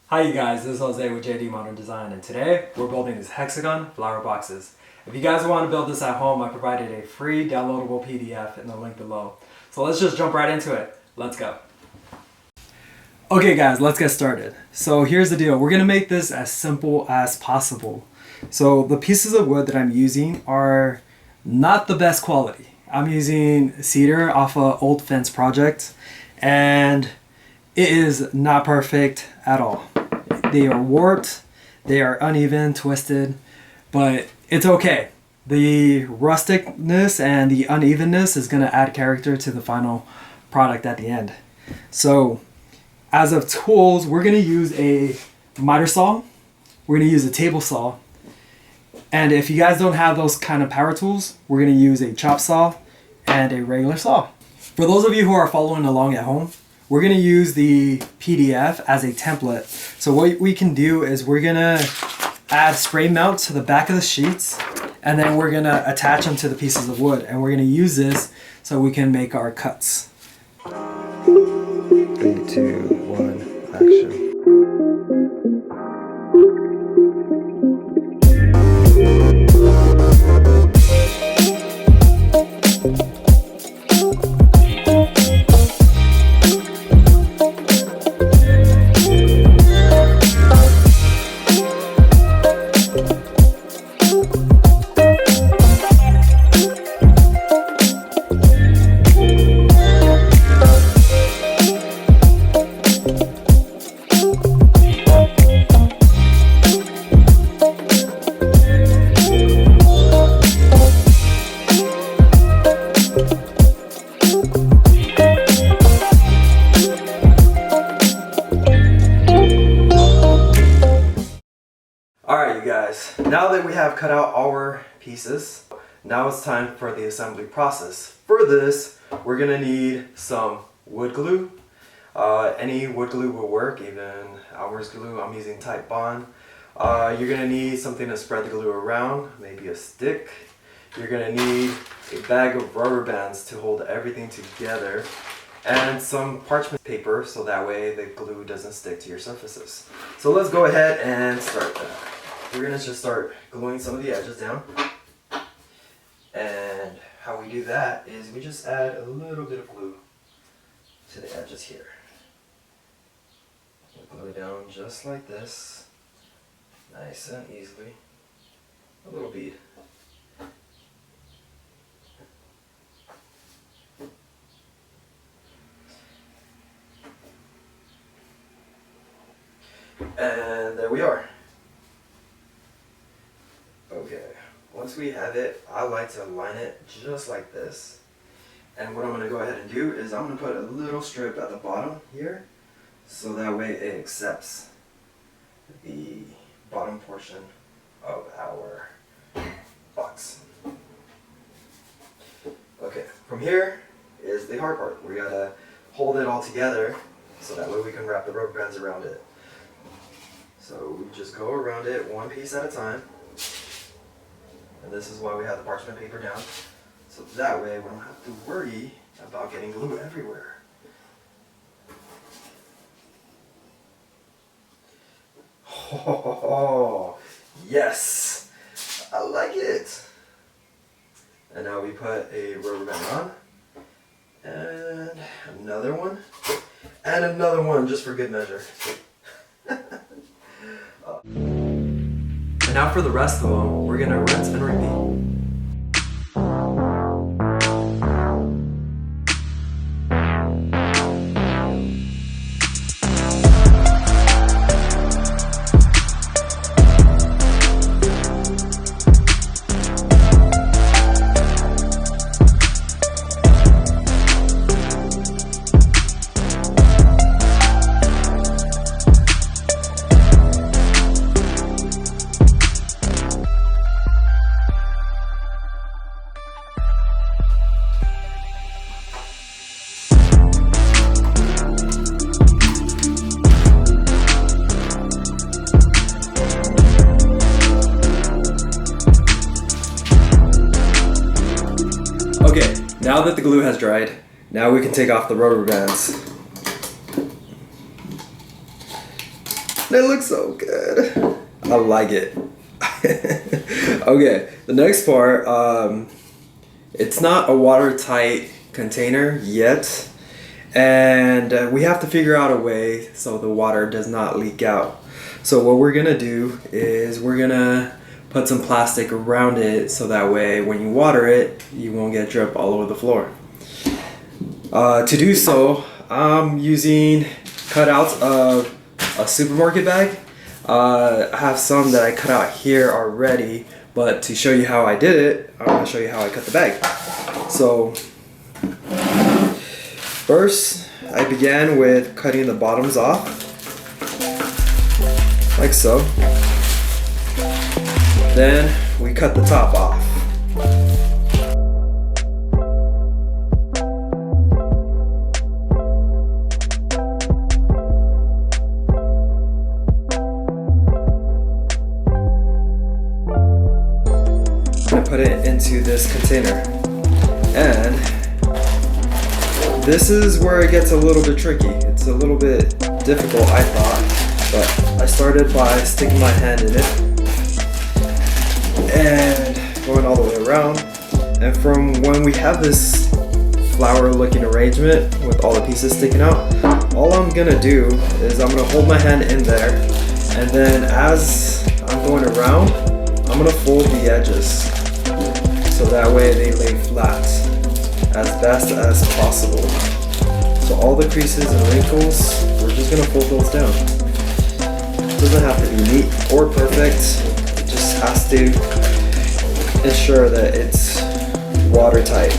Hi you guys, this is Jose with JD Modern Design, and today we're building these Hexagon flower boxes. If you guys want to build this at home, I provided a free downloadable PDF in the link below. So let's just jump right into it. Let's go. Okay guys, let's get started. So here's the deal. We're going to make this as simple as possible. So the pieces of wood that I'm using are not the best quality. I'm using cedar off an old fence project, and it is not perfect at all. They are warped, they are uneven, twisted, but it's okay. The rusticness and the unevenness is going to add character to the final product at the end. So as of tools, we're going to use a miter saw, we're going to use a table saw, and if you guys don't have those kind of power tools, we're going to use a chop saw and a regular saw. For those of you who are following along at home, we're going to use the PDF as a template. So what we can do is we're going to add spray mount to the back of the sheets, and then we're going to attach them to the pieces of wood, and we're going to use this so we can make our cuts. 3, 2, 1, action. Alright you guys, now that we have cut out our pieces, now it's time for the assembly process. For this, we're going to need some wood glue. Any wood glue will work, even Alvarez glue. I'm using Type Bond. You're going to need something to spread the glue around, maybe a stick. You're going to need a bag of rubber bands to hold everything together, and some parchment paper so that way the glue doesn't stick to your surfaces. So let's go ahead and start that. We're going to just start gluing some of the edges down, and how we do that is we just add a little bit of glue to the edges here. We'll glue it down just like this, nice and easily. A little bead. And there we are. Okay, once we have it, I like to line it just like this. And what I'm going to go ahead and do is I'm going to put a little strip at the bottom here, so that way it accepts the bottom portion of our box. Okay, from here is the hard part. We got to hold it all together so that way we can wrap the rubber bands around it. So we just go around it one piece at a time. And this is why we have the parchment paper down. So that way we don't have to worry about getting glue everywhere. Oh, yes! I like it! And now we put a rubber band on. And another one. And another one just for good measure. And now for the rest of them, we're going to rinse and repeat. Okay, now that the glue has dried, now we can take off the rubber bands. They look so good. I like it. Okay, the next part, it's not a watertight container yet, and we have to figure out a way so the water does not leak out. So what we're gonna do is we're gonna put some plastic around it so that way when you water it, you won't get drip all over the floor. To do so, I'm using cutouts of a supermarket bag. I have some that I cut out here already, but to show you how I did it, I'm going to show you how I cut the bag. So first, I began with cutting the bottoms off, like so. Then we cut the top off. Put it into this container, and this is where it gets a little bit tricky. It's a little bit difficult, I thought, but I started by sticking my hand in it and going all the way around. And from when we have this flower looking arrangement with all the pieces sticking out, all I'm gonna do is I'm gonna hold my hand in there, and then as I'm going around, I'm gonna fold the edges so that way they lay flat as best as possible. So all the creases and wrinkles, we're just gonna fold those down. It doesn't have to be neat or perfect, it just has to ensure that it's watertight.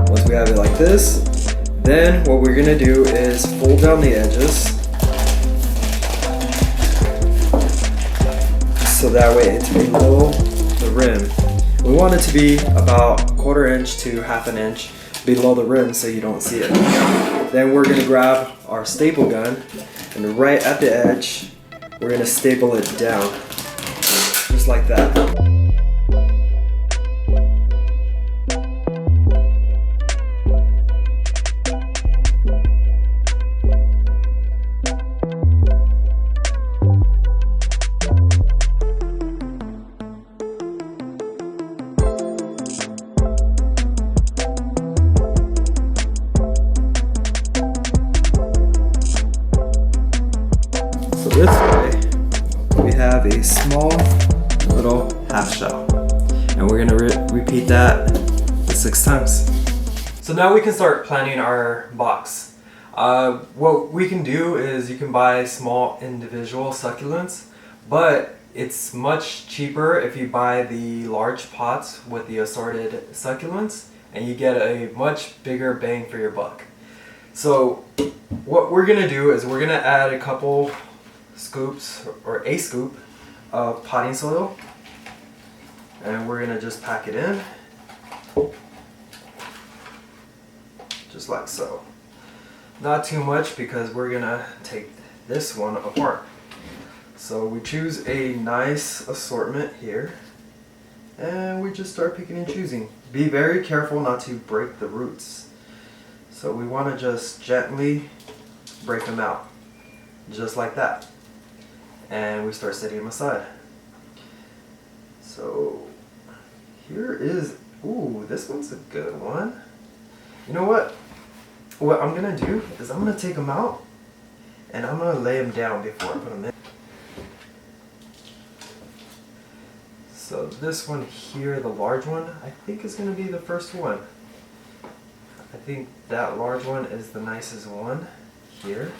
Once we have it like this, then what we're gonna do is fold down the edges so that way it's below the rim. We want it to be about 1/4 inch to 1/2 inch below the rim so you don't see it. Then we're gonna grab our staple gun, and right at the edge, we're gonna staple it down, just like that. This way, we have a small little half shell, and we're gonna repeat that 6 times. So now we can start planning our box. What we can do is you can buy small individual succulents, but it's much cheaper if you buy the large pots with the assorted succulents, and you get a much bigger bang for your buck. So what we're gonna do is we're gonna add a couple scoops or a scoop of potting soil, and we're gonna just pack it in just like so. Not too much because we're gonna take this one apart. So we choose a nice assortment here, and we just start picking and choosing. Be very careful not to break the roots. So we want to just gently break them out, just like that. And we start setting them aside. So here is, ooh, this one's a good one. You know what? What I'm gonna do is I'm gonna take them out and I'm gonna lay them down before I put them in. So this one here, the large one, I think is gonna be the first one. I think that large one is the nicest one here.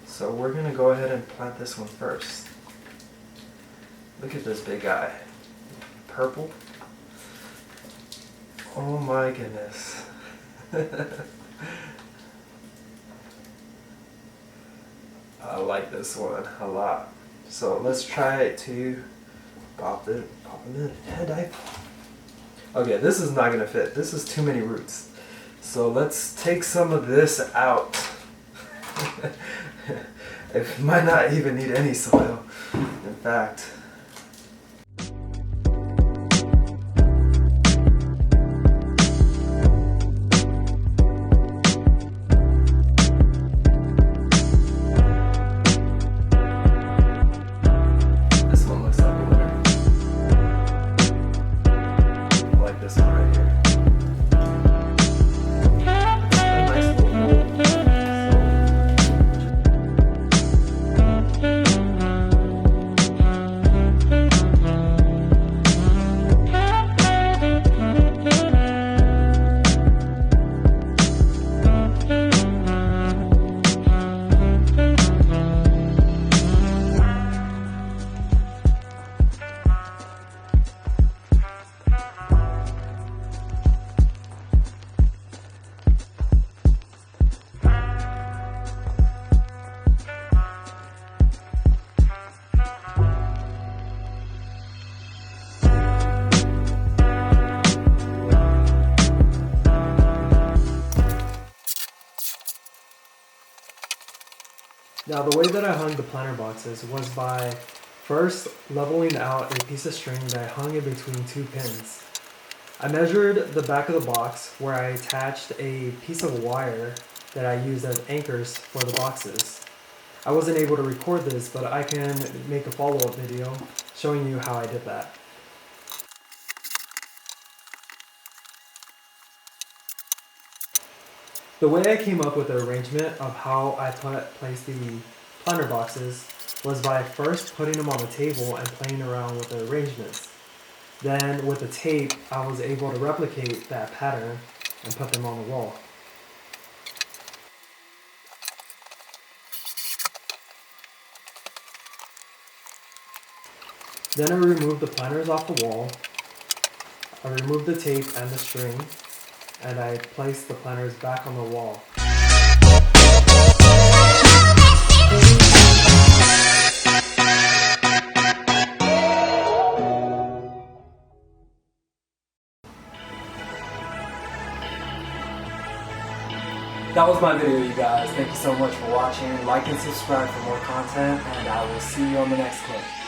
So we're gonna go ahead and plant this one first. Look at this big guy. Purple. Oh my goodness. I like this one a lot. So let's try to pop them in. Okay, this is not gonna fit. This is too many roots. So let's take some of this out. It might not even need any soil, in fact. Now the way that I hung the planter boxes was by first leveling out a piece of string that I hung in between two pins. I measured the back of the box where I attached a piece of wire that I used as anchors for the boxes. I wasn't able to record this, but I can make a follow-up video showing you how I did that. The way I came up with the arrangement of how I placed the planter boxes was by first putting them on the table and playing around with the arrangements. Then with the tape, I was able to replicate that pattern and put them on the wall. Then I removed the planters off the wall. I removed the tape and the string, and I placed the planters back on the wall. That was my video, you guys. Thank you so much for watching. Like and subscribe for more content, and I will see you on the next clip.